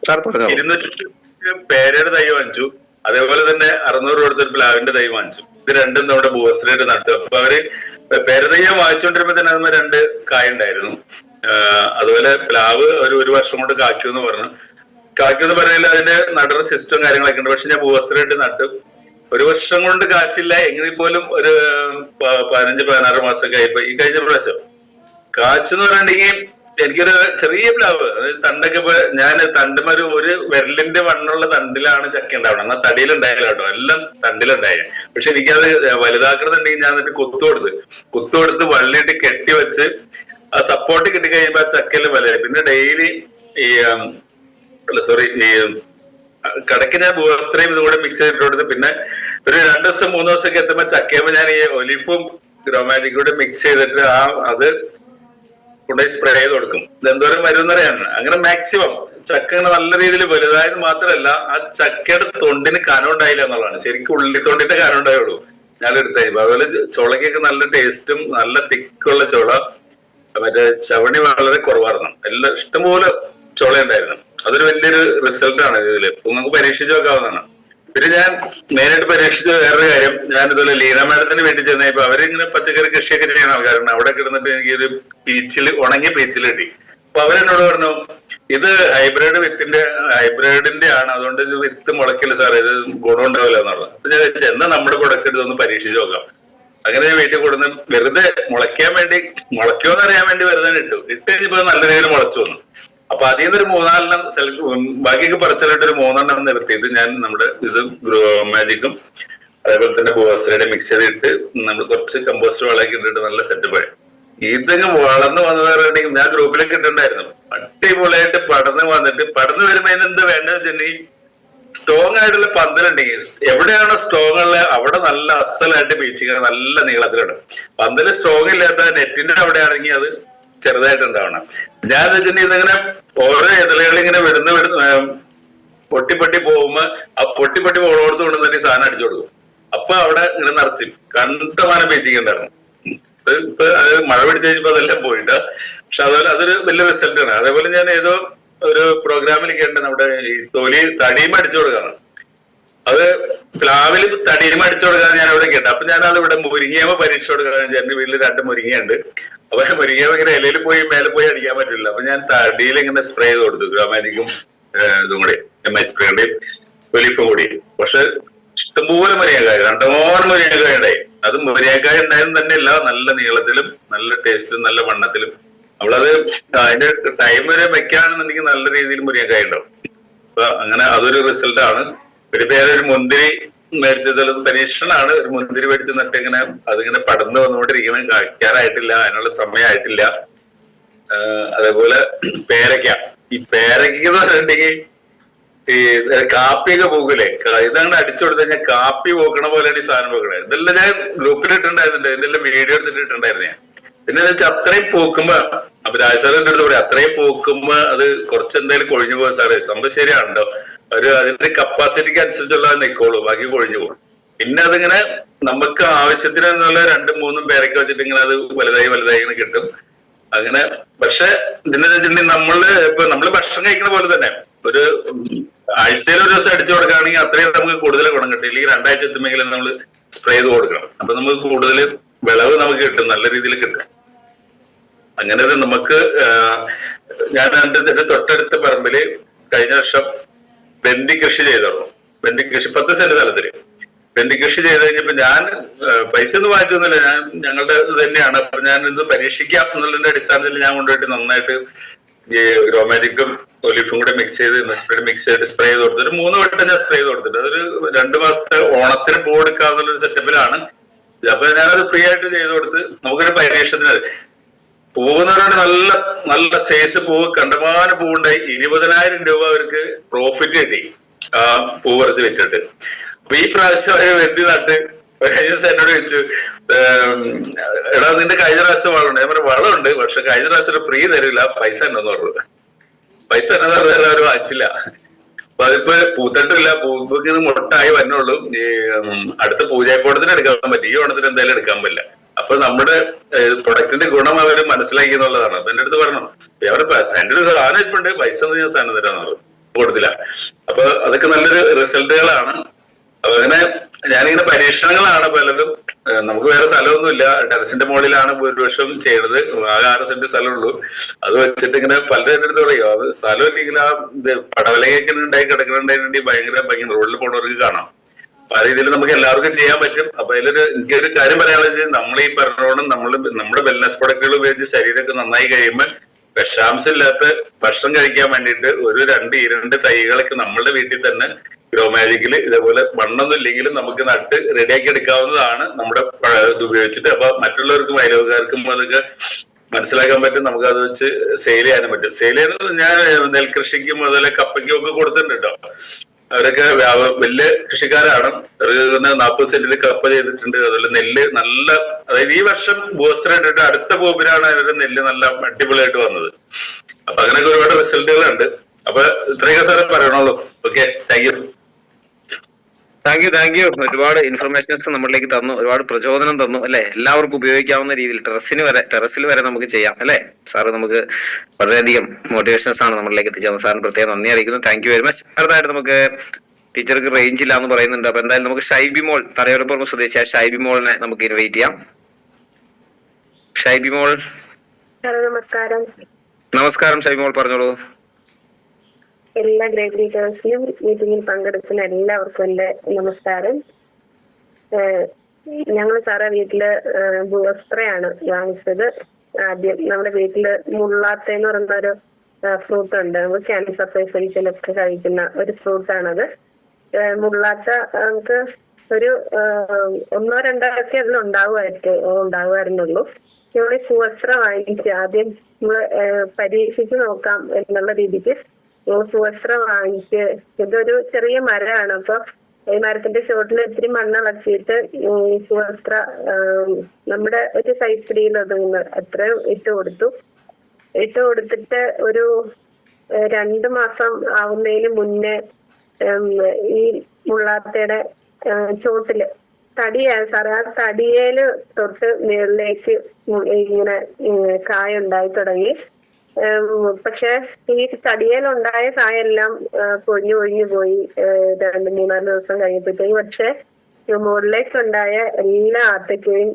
സാർ പറഞ്ഞോ. 200 പേരയുടെ തൈ വാങ്ങിച്ചു. അതേപോലെ തന്നെ 600 രൂപ കൊടുത്തൊരു പ്ലാവിന്റെ തൈ വാങ്ങിച്ചു. ഇത് രണ്ടും നമ്മുടെ ബൂസ്റ്ററായിട്ട് നട്ടു. അപ്പൊ അവര് പേരതയ്യ വാങ്ങിച്ചുകൊണ്ടിരുമ്പോ തന്നെ അതിന് 2 കായ ഉണ്ടായിരുന്നു. അതുപോലെ പ്ലാവ് ഒരു വർഷം കൊണ്ട് കായ്ക്കുമെന്ന് പറഞ്ഞു. കായ്ക്കുമെന്ന് പറഞ്ഞാൽ അതിന്റെ നടർ സിസ്റ്റം കാര്യങ്ങളൊക്കെ ഉണ്ട്. പക്ഷെ ഞാൻ ബൂസ്റ്ററായിട്ട് നട്ടു. 1 വർഷം കൊണ്ട് കാച്ചില്ല എങ്കിൽ പോലും ഒരു 15-16 മാസമൊക്കെ ആയിപ്പോ ഈ കഴിഞ്ഞ പ്രാവശ്യം കാച്ചെന്ന് പറഞ്ഞിട്ടുണ്ടെങ്കിൽ എനിക്കൊരു ചെറിയ പ്ലാവ്, അതായത് തണ്ടൊക്കെ ഇപ്പൊ ഞാൻ തണ്ടുമൊരു വിരലിന്റെ വണ്ണുള്ള തണ്ടിലാണ് ചക്ക ഉണ്ടാവണം. എന്നാൽ തടിയിലുണ്ടായാലും കേട്ടോ, എല്ലാം തണ്ടിലുണ്ടായ. പക്ഷെ എനിക്കത് വലുതാക്കണമെന്നുണ്ടെങ്കിൽ ഞാൻ എന്നിട്ട് കുത്തുകൊടുത്ത് വള്ളിയിട്ട് കെട്ടി വെച്ച് ആ സപ്പോർട്ട് കിട്ടി കഴിയുമ്പോ ആ ചക്കയിൽ വലുതായി. പിന്നെ ഡെയിലി ഈ കടക്ക് ഞാൻ ബൂസ്റ്ററയും ഇതുകൂടെ മിക്സ് ചെയ്തിട്ട് കൊടുത്ത് പിന്നെ ഒരു 2 ദിവസം 3 ദിവസമൊക്കെ എത്തുമ്പോ ചക്കയുമ്പോ ഞാൻ ഈ ഒലിപ്പും ഗ്രോമാജിക്കും കൂടെ മിക്സ് ചെയ്തിട്ട് അത് കൊണ്ടുപോയി സ്പ്രേ ചെയ്ത് കൊടുക്കും. ഇതെന്തോരം വരുന്നറിയാണ്. അങ്ങനെ മാക്സിമം ചക്ക ഇങ്ങനെ നല്ല രീതിയിൽ വലുതായത് മാത്രമല്ല ആ ചക്കയുടെ തൊണ്ടിന് കനം ഉണ്ടായില്ല എന്നുള്ളതാണ്. ശരിക്കും ഉള്ളിത്തൊണ്ടിന്റെ കനം ഉണ്ടായുള്ളൂ ഞാൻ എടുത്തായിരുന്നു. അതുപോലെ ചുളക്കൊക്കെ നല്ല ടേസ്റ്റും നല്ല തിക്കുള്ള ചുള, മറ്റേ ചവണി വളരെ കുറവായിരുന്നു. എല്ലാം ഇഷ്ടംപോലെ ചുള ഉണ്ടായിരുന്നു. അതൊരു വലിയൊരു റിസൾട്ടാണ് ഇതില്. നമുക്ക് പരീക്ഷിച്ച് നോക്കാവുന്നതാണ്. പിന്നെ ഞാൻ മെയിനായിട്ട് പരീക്ഷിച്ച വേറൊരു കാര്യം, ഞാൻ ഇതുപോലെ ലീന മാഡത്തിന് വേണ്ടി ചെന്നപ്പോ അവരിങ്ങനെ പച്ചക്കറി കൃഷിയൊക്കെ ചെയ്യുന്ന ആൾക്കാരുണ്ട്. അവിടെ കിടന്നിട്ട് എനിക്കൊരു ഉണങ്ങിയ പീച്ചിൽ കിട്ടി. അപ്പൊ അവരെന്നോട് പറഞ്ഞു, ഇത് ഹൈബ്രിഡിന്റെ ആണ്, അതുകൊണ്ട് ഇത് വിത്ത് മുളക്കില്ല സാറേ, ഇത് ഗുണം ഉണ്ടാവില്ല എന്നുള്ളത്. അപ്പൊ ഞാൻ വെച്ചാൽ എന്നാ നമ്മുടെ പ്രൊഡക്റ്റ് ഇതൊന്ന് പരീക്ഷിച്ച് നോക്കാം. അങ്ങനെ ഞാൻ വീട്ടിൽ കൊടുന്ന് വെറുതെ മുളയ്ക്കുമെന്ന് അറിയാൻ വേണ്ടി വെറുതെ ഇട്ട് കഴിഞ്ഞപ്പോ നല്ല രീതിയിൽ മുളച്ചു വന്നു. അപ്പൊ അതിൽ നിന്നൊരു 3-4 ബാക്കിയൊക്കെ പറിച്ചിട്ട് ഒരു 3 നിർത്തിയിട്ട് ഞാൻ നമ്മുടെ ഇത് മാജിക്കും അതേപോലെ തന്നെ ബൂസ്റ്ററുടെ മിക്സ് ചെയ്തിട്ട് നമ്മൾ കുറച്ച് കമ്പോസ്റ്റ് വളമൊക്കെ ഇട്ടിട്ട് നല്ല സെറ്റപ്പായി. ഇതൊക്കെ വളർന്നു വന്നത് പറഞ്ഞിട്ടുണ്ടെങ്കിൽ ഞാൻ ഗ്രൂപ്പിലൊക്കെ ഇട്ടിട്ടുണ്ടായിരുന്നു. അടിപൊളിയായിട്ട് പടർന്നു വരുമ്പോ ഇതിനെന്ത് വേണ്ടതെന്ന് വെച്ചിട്ടുണ്ടെങ്കിൽ സ്ട്രോങ് ആയിട്ടുള്ള പന്തലുണ്ടെങ്കിൽ, എവിടെയാണോ സ്ട്രോങ് ഉള്ളത് അവിടെ നല്ല അസലായിട്ട് പീച്ചിക്കാൻ നല്ല നീളത്തിലുണ്ട്. പന്തല് സ്ട്രോങ് ഇല്ലാത്ത നെറ്റിന്റെ അവിടെ ആണെങ്കിൽ അത് ചെറുതായിട്ട് ഉണ്ടാവണം. ഞാൻ വെച്ചിട്ടുണ്ടെങ്കിൽ ഇതിങ്ങനെ ഓരോ ഇതളുകൾ ഇങ്ങനെ പൊട്ടി പോകുമ്പോ ആ പൊട്ടി പോകണോടത്ത് കൊണ്ടുവന്നിട്ട് സാധനം അടിച്ചു കൊടുക്കും. അപ്പൊ അവിടെ ഇങ്ങനെ നിറച്ച് കണ്ടമാനം പീച്ചിക്കുണ്ടായിരുന്നു. ഇപ്പൊ അത് മഴ പിടിച്ചു കഴിഞ്ഞപ്പോ അതെല്ലാം പോയിട്ട്, പക്ഷെ അതുപോലെ അതൊരു വലിയ റിസൾട്ട് ആണ്. അതേപോലെ ഞാൻ ഏതോ ഒരു പ്രോഗ്രാമിൽ കേട്ട നമ്മുടെ ഈ തടിയും അടിച്ചു കൊടുക്കാണ്. അത് പ്ലാവിൽ തടിയും അടിച്ചു കൊടുക്കാതെ ഞാൻ അവിടെ കേട്ടു. അപ്പൊ ഞാൻ അത് ഇവിടെ മുരിങ്ങയമ്മ പരീക്ഷ കൊടുക്കാൻ എന്റെ വീട്ടിൽ 2 മുരിങ്ങയുണ്ട്. അപ്പൊ മുരിങ്ങ ഇങ്ങനെ ഇലയിൽ മേലെ പോയി അടിക്കാൻ പറ്റില്ല. അപ്പൊ ഞാൻ തടിയിൽ ഇങ്ങനെ സ്പ്രേ ചെയ്ത് കൊടുത്തു, ഗ്രാമാറ്റിക്കും ഇതും കൂടി MI-സ്പ്രേയുടെയും ഒലിപ്പും കൂടി. പക്ഷെ ഇഷ്ടംപോലെ മുരിങ്ങക്കായ, 2 മുരിങ്ങക്കായ ഉണ്ടായി. അത് മുരിങ്ങക്കായ ഉണ്ടായതും തന്നെയല്ല, നല്ല നീളത്തിലും നല്ല ടേസ്റ്റിലും നല്ല വണ്ണത്തിലും. നമ്മളത് അതിന്റെ ടൈം വരെ വെക്കുകയാണെന്നുണ്ടെങ്കിൽ നല്ല രീതിയിൽ മുരിങ്ങക്കായ ഉണ്ടാവും. അപ്പൊ അങ്ങനെ അതൊരു റിസൾട്ടാണ്. ഒരു പേരൊരു മുന്തിരി മേടിച്ചത് പരീക്ഷണമാണ്. ഒരു മുന്തിരി മേടിച്ച് നട്ട് ഇങ്ങനെ അതിങ്ങനെ പടർന്നു വന്നുകൊണ്ടിരിക്കണം. കായ്ക്കാറായിട്ടില്ല, അതിനുള്ള സമയമായിട്ടില്ല. അതേപോലെ ഈ പേരയ്ക്ക് എന്ന് പറഞ്ഞിട്ടുണ്ടെങ്കിൽ ഈ കാപ്പിയൊക്കെ പോകൂലേ, ഇതങ്ങനെ അടിച്ചു കൊടുത്തു കഴിഞ്ഞാൽ കാപ്പി പോക്കണ പോലെയാണ് ഈ സാധനം പോക്കണേ. ഇതെല്ലാം ഞാൻ ഗ്രൂപ്പിൽ ഇട്ടുണ്ടായിരുന്നുണ്ട്, ഇതിന്റെ വീഡിയോ എടുത്തിട്ട് ഇട്ടുണ്ടായിരുന്നു ഞാൻ. പിന്നെ എന്താ വെച്ചാൽ അത്രയും പോക്കുമ്പോ, അപ്പൊ രാജസാറിന്റെ അടുത്ത് പറയാം, അത്രയും പോക്കുമ്പോ അത് കുറച്ചെന്തായാലും കൊഴിഞ്ഞു പോകും സാറേ. സംഭവം ശരിയാണല്ലോ, അതിന്റെ കപ്പാസിറ്റിക്ക് അനുസരിച്ചുള്ള നിക്കോളൂ, ബാക്കി കൊഴിഞ്ഞു പോകും. പിന്നെ അതിങ്ങനെ നമുക്ക് ആവശ്യത്തിന് എന്നുള്ള 2-3 പേരൊക്കെ വെച്ചിട്ട് ഇങ്ങനെ അത് വലുതായി ഇങ്ങനെ കിട്ടും. അങ്ങനെ പക്ഷെ ഇതിന്റെ വെച്ചിട്ടുണ്ടെങ്കിൽ നമ്മള് ഭക്ഷണം കഴിക്കുന്ന പോലെ തന്നെ ഒരു ആഴ്ചയിൽ 1 ദിവസം അടിച്ചു കൊടുക്കുകയാണെങ്കിൽ അത്രയും നമുക്ക് കൂടുതൽ ഗുണം കിട്ടും. ഇല്ലെങ്കിൽ 2 ആഴ്ച എത്തുമെങ്കിലും നമ്മൾ സ്പ്രേ ചെയ്ത് കൊടുക്കണം. അപ്പൊ നമുക്ക് കൂടുതൽ വിളവ് നമുക്ക് കിട്ടും, നല്ല രീതിയിൽ കിട്ടും. അങ്ങനെ നമുക്ക് ഞാൻ എന്റെ തൊട്ടടുത്ത പറമ്പില് കഴിഞ്ഞ വർഷം വെന്തി കൃഷി ചെയ്തിരുന്നു. വെന്തി കൃഷി 10 സെന്റ് സ്ഥലത്തില് വെന്തി കൃഷി ചെയ്ത് കഴിഞ്ഞപ്പോ ഞാൻ പൈസ ഒന്നും വാങ്ങിച്ചൊന്നുമില്ല, ഞങ്ങളുടെ ഇത് തന്നെയാണ്. അപ്പൊ ഞാൻ ഇത് പരീക്ഷിക്കാം എന്നുള്ളതിന്റെ അടിസ്ഥാനത്തിൽ ഞാൻ കൊണ്ടുപോയിട്ട് നന്നായിട്ട് ഈ ഗ്രോമാറ്റിക്കും ഒലിഫും കൂടെ മിക്സ് ചെയ്ത് സ്പ്രേ ചെയ്ത് കൊടുത്തു. ഒരു 3 വട്ടം ഞാൻ സ്പ്രേ ചെയ്ത് കൊടുത്തിട്ട് അതൊരു 2 മാസത്തെ ഓണത്തിന് പൂ എടുക്കാവുന്ന സെറ്റപ്പിലാണ്. അപ്പൊ ഞാനത് ഫ്രീ ആയിട്ട് ചെയ്ത് കൊടുത്ത് നമുക്കൊരു പരീക്ഷണത്തിന് പൂവെന്ന് പറഞ്ഞാൽ നല്ല സൈസ് പൂവ്, കണ്ടമാനം പൂവുണ്ടായി. 20,000 രൂപ അവർക്ക് പ്രോഫിറ്റ് കിട്ടി ആ പൂ പറിച്ച് വിറ്റിട്ട്. അപ്പൊ ഈ പ്രാവശ്യം വെന്തി നട്ട് കഴിഞ്ഞ ദിവസം എന്നോട് ചോദിച്ചു, എടാ നിന്റെ കഴിഞ്ഞ പ്രാവശ്യം വളമുണ്ട്. ഞാൻ പറഞ്ഞു വളമുണ്ട്, പക്ഷെ കഴിഞ്ഞ പ്രാവശ്യം ഫ്രീ തരില്ല, പൈസ ഉണ്ടെന്ന് പറഞ്ഞു. പൈസ ഉണ്ടെന്ന് പറഞ്ഞാൽ അവർ വാങ്ങിച്ചില്ല. അപ്പൊ അതിപ്പോ പൂത്തിട്ടില്ല, പൂക്ക് മുട്ടായി വരണുള്ളൂ. ഈ അടുത്ത പൂജാക്കോടത്തിന് എടുക്കാൻ പറ്റും, ഈ ഓണത്തിന് എന്തായാലും എടുക്കാൻ പറ്റില്ല. അപ്പൊ നമ്മുടെ പ്രൊഡക്റ്റിന്റെ ഗുണം അവര് മനസ്സിലാക്കി എന്നുള്ളതാണ്. അപ്പൊ എന്റെ അടുത്ത് പറഞ്ഞു, അവരിപ്പോ എന്റെ ഒരു സാധനം ഇപ്പുണ്ട്, പൈസ ഒന്നും ഞാൻ സാധനം തരാന്ന് പറഞ്ഞു, കൊടുത്തില്ല. അപ്പൊ അതൊക്കെ നല്ലൊരു റിസൾട്ടുകളാണ്. അപ്പൊ അങ്ങനെ ഞാനിങ്ങനെ പരീക്ഷണങ്ങളാണ് പലതും. നമുക്ക് വേറെ സ്ഥലമൊന്നുമില്ല, ടെറസിന്റെ മുകളിലാണ് ഭൂരിപക്ഷം ചെയ്യണത്. ആകെ 6 സെന്റ് സ്ഥലമുള്ളൂ. അത് വെച്ചിട്ട് ഇങ്ങനെ പലരും എന്റെ അടുത്ത് പറയും, അത് സ്ഥലം ഇല്ലെങ്കിൽ ആ പടവലയൊക്കെ ഉണ്ടായി കിടക്കുന്നുണ്ടെങ്കിൽ ഭയങ്കര റോഡിൽ പോണവർക്ക് കാണാം. അപ്പൊ ആ രീതിയിൽ നമുക്ക് എല്ലാവർക്കും ചെയ്യാൻ പറ്റും. അപ്പൊ എനിക്കൊരു കാര്യം പറയാനുള്ളത് വെച്ചാൽ, നമ്മൾ ഈ പറഞ്ഞോണം നമ്മുടെ വെൽനസ് പ്രൊഡക്റ്റുകൾ ഉപയോഗിച്ച് ശരീരമൊക്കെ നന്നായി കഴിയുമ്പോൾ വിഷാംശം ഇല്ലാത്ത ഭക്ഷണം കഴിക്കാൻ വേണ്ടിയിട്ട് ഒരു 2 തൈകളൊക്കെ നമ്മളുടെ വീട്ടിൽ തന്നെ ഗ്രോ മാജിക്കില് ഇതേപോലെ മണ്ണൊന്നും ഇല്ലെങ്കിലും നമുക്ക് നട്ട് റെഡിയാക്കി എടുക്കാവുന്നതാണ് നമ്മുടെ ഇത് ഉപയോഗിച്ചിട്ട്. അപ്പൊ മറ്റുള്ളവർക്കും അയൽവക്കാർക്കും അതൊക്കെ മനസ്സിലാക്കാൻ പറ്റും. നമുക്ക് അത് വെച്ച് സെയിൽ ചെയ്യാനും പറ്റും. സെയിൽ ചെയ്യുന്നത് ഞാൻ നെൽകൃഷിക്കും അതുപോലെ കപ്പയ്ക്കും ഒക്കെ കൊടുത്തിട്ടുണ്ട് കേട്ടോ. അവരൊക്കെ വലിയ കൃഷിക്കാരാണ്. 40 സെന്റിൽ കപ്പ ചെയ്തിട്ടുണ്ട്. അതുപോലെ നെല്ല് നല്ല, അതായത് ഈ വർഷം ബൂസ്റ്റർ ഇട്ടിട്ട് അടുത്ത പൂപ്പിലാണ് അവരുടെ നെല്ല് നല്ല അടിപൊളിയായിട്ട് വന്നത്. അപ്പൊ അങ്ങനെയൊക്കെ ഒരുപാട് റിസൾട്ടുകളുണ്ട്. അപ്പൊ ഇത്രയൊക്കെ സാറേ പറയണുള്ളൂ. Okay, thank you. Thank you. ഒരുപാട് ഇൻഫർമേഷൻസ് നമ്മളിലേക്ക് തന്നു, ഒരുപാട് പ്രചോദനം തന്നു അല്ലെ. എല്ലാവർക്കും ഉപയോഗിക്കാവുന്ന രീതിയിൽ ടെറസിൽ വരെ നമുക്ക് ചെയ്യാം അല്ലെ. സാറ് നമുക്ക് വളരെയധികം മോട്ടിവേഷൻസ് ആണ് നമ്മളിലേക്ക് എത്തിച്ചത്. സാറിന് പ്രത്യേകം നന്ദി അറിയിക്കുന്നു. Thank you very much. അടുത്തായിട്ട് നമുക്ക് ടീച്ചർക്ക് റേഞ്ച് ഇല്ല എന്ന് പറയുന്നുണ്ട്. അപ്പൊ എന്തായാലും നമുക്ക് ഷൈബി മോൾ, തലയോരപ്പുറം സ്വദേശിയായ ഷൈബി മോളിനെ നമുക്ക് ഇൻവൈറ്റ് ചെയ്യാം. ഷൈബി മോൾ. നമസ്കാരം ഷൈബി മോൾ, പറഞ്ഞോളൂ. എല്ലാ ഗ്രേറ്റ് ലീഡേഴ്സിനും മീറ്റിംഗിൽ പങ്കെടുക്കുന്ന എല്ലാവർക്കും എന്റെ നമസ്കാരം. ഞങ്ങൾ സാറേ വീട്ടില് ബൂസ്ത്രയാണ് വാങ്ങിച്ചത്. ആദ്യം നമ്മുടെ വീട്ടില് മുള്ളാത്ത എന്ന് പറയുന്ന ഒരു ഫ്രൂട്ട് ഉണ്ട്. നമുക്ക് ക്യാൻസർ പേഷ്യൻസിനൊക്കെ കഴിക്കുന്ന ഒരു ഫ്രൂട്ട്സ് ആണത്. മുള്ളാത്ത നമുക്ക് ഒരു 1-2 ഒക്കെ അതിൽ ഉണ്ടാകുമായിരുന്നുള്ളൂ. ഞങ്ങൾ ഈ സുവസ്ത്ര വാങ്ങിച്ച് ആദ്യം നമ്മള് പരീക്ഷിച്ച് നോക്കാം എന്നുള്ള രീതിക്ക് സുവസ്ത്ര വാങ്ങിച്ച്, ഇതൊരു ചെറിയ മരമാണ്. അപ്പൊ ഈ മരത്തിന്റെ ചുവട്ടിൽ ഇത്തിരി മണ്ണിളച്ചിട്ട് ഈ സുവസ്ത്ര നമ്മുടെ ഒരു സൈഡ് പിടിയിൽ ഒതുങ്ങുന്ന അത്രയും ഇട്ട് കൊടുത്തിട്ട് ഒരു 2 മാസം ആവുന്നതിന് മുന്നേ ഈ മുള്ളാത്തയുടെ ചോട്ടില് തടിയാണ് സാറേ, ആ തടിയേല് തൊട്ട് മേളിലേക്ക് ഇങ്ങനെ കായ ഉണ്ടായി തുടങ്ങി. പക്ഷെ ഈ തടിയേലുണ്ടായ കായെല്ലാം പൊഴിഞ്ഞു പോയി 2-3-4 ദിവസം കഴിഞ്ഞപ്പോഴത്തേക്ക്. പക്ഷെ മുകളിലേക്കുണ്ടായ എല്ലാ ആത്തക്കയും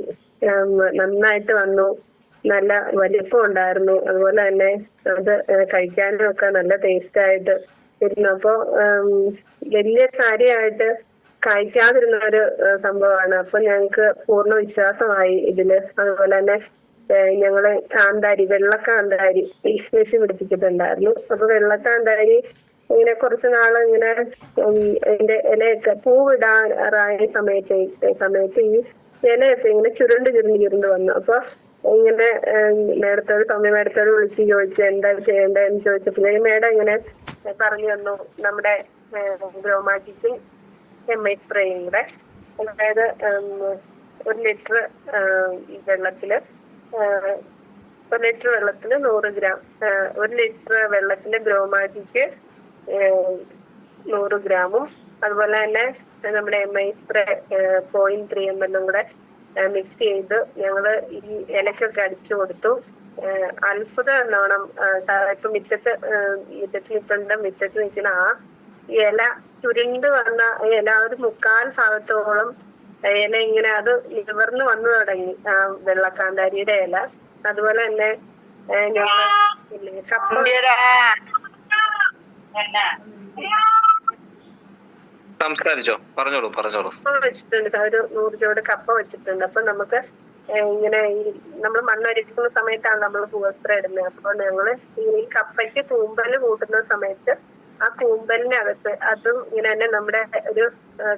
നന്നായിട്ട് വന്നു, നല്ല വലിപ്പം ഉണ്ടായിരുന്നു. അതുപോലെ തന്നെ അത് കഴിക്കാനും ഒക്കെ നല്ല ടേസ്റ്റ് ആയിട്ട് ഇരുന്നു. അപ്പൊ വലിയ കാര്യമായിട്ട് കഴിക്കാതിരുന്ന ഒരു സംഭവമാണ്. അപ്പൊ ഞങ്ങക്ക് പൂർണ്ണ വിശ്വാസമായി ഇതില്. അതുപോലെ തന്നെ ഞങ്ങള് വെള്ളക്കാന്താരി വെച്ച് പിടിപ്പിച്ചിട്ടുണ്ടായിരുന്നു. അപ്പൊ വെള്ളക്കാന്താരി ഇങ്ങനെ കുറച്ചു നാള് ഇങ്ങനെ അതിന്റെ ഇലയൊക്കെ പൂവിടാറായ സമയത്ത് ഈ ഇലയൊക്കെ ഇങ്ങനെ ചുരുണ്ട് വന്നു. അപ്പൊ ഇങ്ങനെ മേഡത്തോട് വിളിച്ച് ചോദിച്ചു എന്താ ചെയ്യേണ്ടതെന്ന് ചോദിച്ചപ്പോഴേ മേഡം ഇങ്ങനെ പറഞ്ഞു തന്നു, നമ്മുടെ ഗ്രോമാറ്റിക്സും MI സ്പ്രേയും കൂടെ, അതായത് 1 ലിറ്റർ വെള്ളത്തില് 100 ഗ്രാം 1 ലിറ്റർ വെള്ളത്തില് ഗ്രോമാറ്റിക്ക് 100 ഗ്രാമും അതുപോലെ തന്നെ നമ്മുടെ MI സ്പ്രേ 0.3 ml കൂടെ മിക്സ് ചെയ്ത് ഞങ്ങള് ഈ ഇലക്കൊക്കെ അടിച്ചു കൊടുത്തു. അത്ഭുതം എന്നോണം ഇപ്പൊ മിച്ചത്തിൽ നിൽക്കുന്ന ആ ഇല ചുരുണ്ട് വന്ന ഇല ഒരു 3/4 ഭാഗത്തോളം ഇല ഇങ്ങനെ അത് നിവർന്ന് വന്നു തുടങ്ങി, ആ വെള്ളക്കാന്താരിയുടെ ഇല. അതുപോലെ തന്നെ സംസാരിച്ചോ, പറഞ്ഞോളൂ. വെച്ചിട്ടുണ്ട്, ഒരു 100 ചുവട് കപ്പ വെച്ചിട്ടുണ്ട്. അപ്പൊ നമുക്ക് ഇങ്ങനെ ഈ നമ്മൾ മണ്ണൊരുക്കുന്ന സമയത്താണ് നമ്മൾ പൂവസ്ത്രം ഇടുന്നത്. അപ്പൊ ഞങ്ങള് ഈ കപ്പയ്ക്ക് കൂമ്പല് കൂട്ടുന്ന സമയത്ത് ആ കൂമ്പലിനകത്ത് അതും ഇങ്ങനെ തന്നെ നമ്മുടെ ഒരു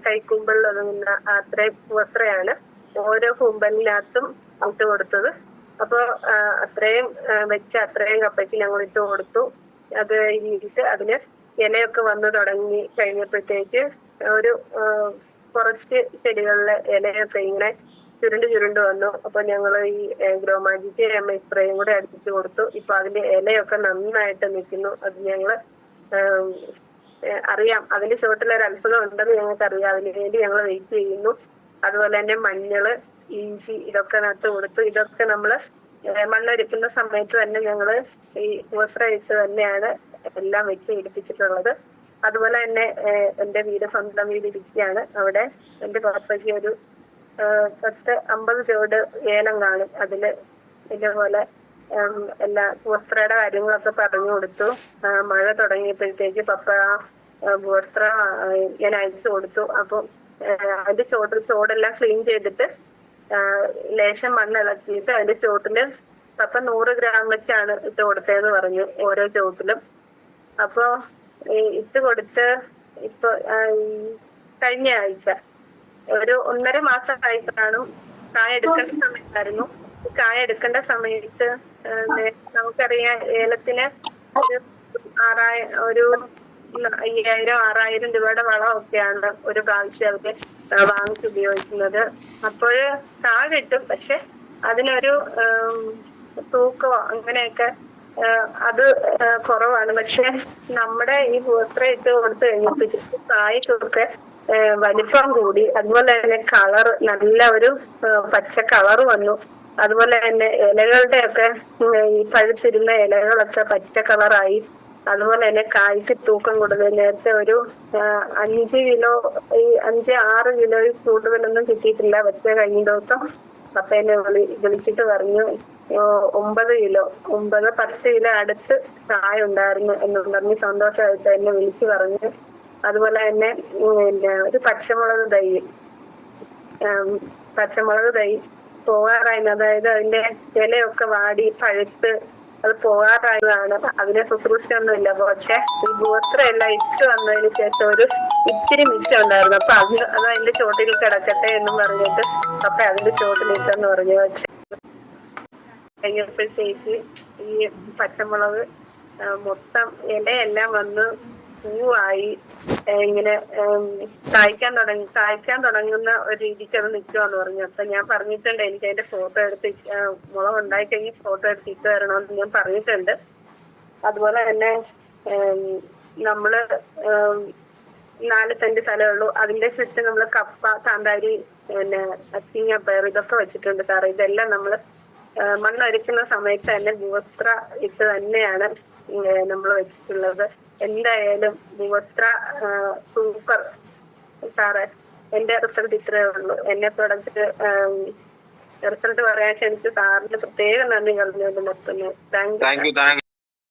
കൈക്കൂമ്പലിൽ ഒതുങ്ങുന്ന അത്രയും പൂവസ്ത്രയാണ് ഓരോ കൂമ്പലിനകത്തും ഇട്ട് കൊടുത്തത്. അപ്പൊ അത്രയും കപ്പയ്ക്ക് ഞങ്ങൾ ഇട്ട് കൊടുത്തു. അത് കഴിഞ്ഞിട്ട് അതിന് ഇലയൊക്കെ വന്നു തുടങ്ങി കഴിഞ്ഞപ്പോഴത്തേക്ക് ഒരു കുറച്ച് ചെടികളിലെ ഇലയൊക്കെ ഇങ്ങനെ ചുരുണ്ട് വന്നു. അപ്പൊ ഞങ്ങൾ ഈ ഗ്രോമാജിക്ക് സ്പ്രേയും കൂടെ അടിച്ചു കൊടുത്തു. ഇപ്പൊ അതിന്റെ ഇലയൊക്കെ നന്നായിട്ട് നിൽക്കുന്നു. അത് ഞങ്ങള് അറിയാം, അതിന്റെ ചുവട്ടിലൊരു അത്ഭുതം ഉണ്ടെന്ന് ഞങ്ങൾക്ക് അറിയാം. അതിന് വേണ്ടി ഞങ്ങൾ വെയിറ്റ് ചെയ്യുന്നു. അതുപോലെ തന്നെ മഞ്ഞള്, ഇഞ്ചി ഇതൊക്കെ നട്ട് കൊടുത്തു. ഇതൊക്കെ നമ്മള് മണ്ണൊരുക്കുന്ന സമയത്ത് തന്നെ ഞങ്ങള് ഈ വെച്ച് തന്നെയാണ് എല്ലാം വെച്ച് പിടിപ്പിച്ചിട്ടുള്ളത്. അതുപോലെ തന്നെ എന്റെ വീട് സ്വന്തം വീട് ഇരിക്കുകയാണ്. അവിടെ എന്റെ പാപ്പയ്ക്ക് ഒരു 10-50 ചുവട് ഏലം കാണും. അതില് ഇതേപോലെ എല്ലാ വസ്ത്രയുടെ കാര്യങ്ങളൊക്കെ പറഞ്ഞു കൊടുത്തു. മഴ തുടങ്ങിയപ്പോഴത്തേക്ക് പപ്പ വസ്ത്ര ഞാൻ അയച്ചു കൊടുത്തു. അപ്പൊ അതിന്റെ ചോടെല്ലാം ക്ലീൻ ചെയ്തിട്ട് ലേശം മണ്ണ് ഇളക്കിയിട്ട് അതിന്റെ ചോട്ടില് പപ്പ 100 ഗ്രാം വെച്ചാണ് ഇട്ട് കൊടുത്തതെന്ന് പറഞ്ഞു ഓരോ ചോട്ടിലും. അപ്പൊ ഇട്ട് കൊടുത്ത് ഇപ്പൊ കഴിഞ്ഞ ആഴ്ച ഒരു 1.5 മാസം ആയിട്ടാണ് കായ എടുക്കേണ്ട സമയത്തായിരുന്നു. കായ എടുക്കേണ്ട സമയത്ത് നമുക്കറിയാം ഏലത്തിന് ഒരു 5000-6000 രൂപയുടെ വളമൊക്കെയാണ് ഒരു പ്രാവശ്യം അവർക്ക് വാങ്ങിച്ചുപയോഗിക്കുന്നത്. അപ്പോൾ കായ കിട്ടും, പക്ഷെ അതിനൊരു തൂക്കമോ അങ്ങനെയൊക്കെ അത് കുറവാണ്. പക്ഷെ നമ്മുടെ ഈ പൂത്ര ഇട്ട് കൊടുത്തു കഴിഞ്ഞപ്പോൾ കായ്ക്കൊക്കെ വലിപ്പം കൂടി. അതുപോലെ തന്നെ കളർ നല്ല ഒരു പച്ച കളർ വന്നു. അതുപോലെ തന്നെ ഇലകളുടെ ഒക്കെ ഈ പഴുത്തിരുന്ന ഇലകളൊക്കെ പച്ച കളറായി. അതുപോലെ തന്നെ കായ്ക്ക് തൂക്കം കൂടുതൽ. നേരത്തെ ഒരു 5 കിലോ 5-6 കിലോ കൂടുതലൊന്നും കിട്ടിയിട്ടില്ല. പക്ഷേ കഴിഞ്ഞ ദിവസം പപ്പേനെ വിളിച്ചിട്ട് പറഞ്ഞു 9 കിലോ 9-10 കിലോ അടുത്ത് കായ ഉണ്ടായിരുന്നു എന്ന് പറഞ്ഞ് സന്തോഷമായിട്ട് എന്നെ വിളിച്ചു പറഞ്ഞു. അതുപോലെ തന്നെ ഒരു പച്ചമുളക് തൈ പോകാറായി. അതായത് അതിന്റെ ഇലയൊക്കെ വാടി പഴുത്ത് അത് പോകാറായതാണ്. അതിനെ ശുശ്രൂഷയൊന്നുമില്ല. പക്ഷെ ഈ ഗോത്രയെല്ലാം ഇട്ട് വന്നതിന് ശേഷം ഒരു ഇത്തിരി മിച്ചം ഉണ്ടായിരുന്നു. അപ്പൊ അത് അതിന്റെ ചോട്ടിൽ കിടക്കട്ടെ എന്നും പറഞ്ഞിട്ട് അപ്പൊ അതിന്റെ ചോട്ടിലിട്ടെന്ന് പറഞ്ഞു. പക്ഷെ കഴിഞ്ഞപ്പോഴത്തേക്ക് ഈ പച്ചമുളക് മൊത്തം ഇലയെല്ലാം വന്ന് പൂവായി ഇങ്ങനെ കായ്ക്കാൻ തുടങ്ങുന്ന ഒരു രീതിക്ക് അത് നിൽക്കുവാന്ന് പറഞ്ഞു. അപ്പൊ ഞാൻ പറഞ്ഞിട്ടുണ്ട് എനിക്ക് അതിന്റെ ഫോട്ടോ എടുത്ത് മുളക് ഉണ്ടായി കഴിഞ്ഞ് ഫോട്ടോ എടുത്ത് ഇട്ട് തരണമെന്ന് ഞാൻ പറഞ്ഞിട്ടുണ്ട്. അതുപോലെ തന്നെ നമ്മള് 4 സെന്റ് സ്ഥലമേ ഉള്ളൂ. അതിന്റെ ചുറ്റും നമ്മള് കപ്പ, കാന്താരി, പിന്നെ അച്ചിങ്ങ, പയർ ഇതൊക്കെ വെച്ചിട്ടുണ്ട് സാറേ. ഇതെല്ലാം നമ്മള് മണ്ണൊരുക്കുന്ന സമയത്ത് തന്നെ ഭൂവസ്ത്ര ഇട്ട് തന്നെയാണ് നമ്മൾ വെച്ചിട്ടുള്ളത്. എന്തായാലും ഭൂവസ്ത്ര സൂപ്പർ സാറേ. എന്റെ റിസൾട്ട് ഇത്രയേ ഉള്ളൂ. എന്നെ പ്രൊഡക്റ്റ് റിസൾട്ട് പറയാൻ ക്ഷണിച്ച് സാറിന് പ്രത്യേകം നന്ദി പറഞ്ഞു നിർത്തുന്നു. Thank you.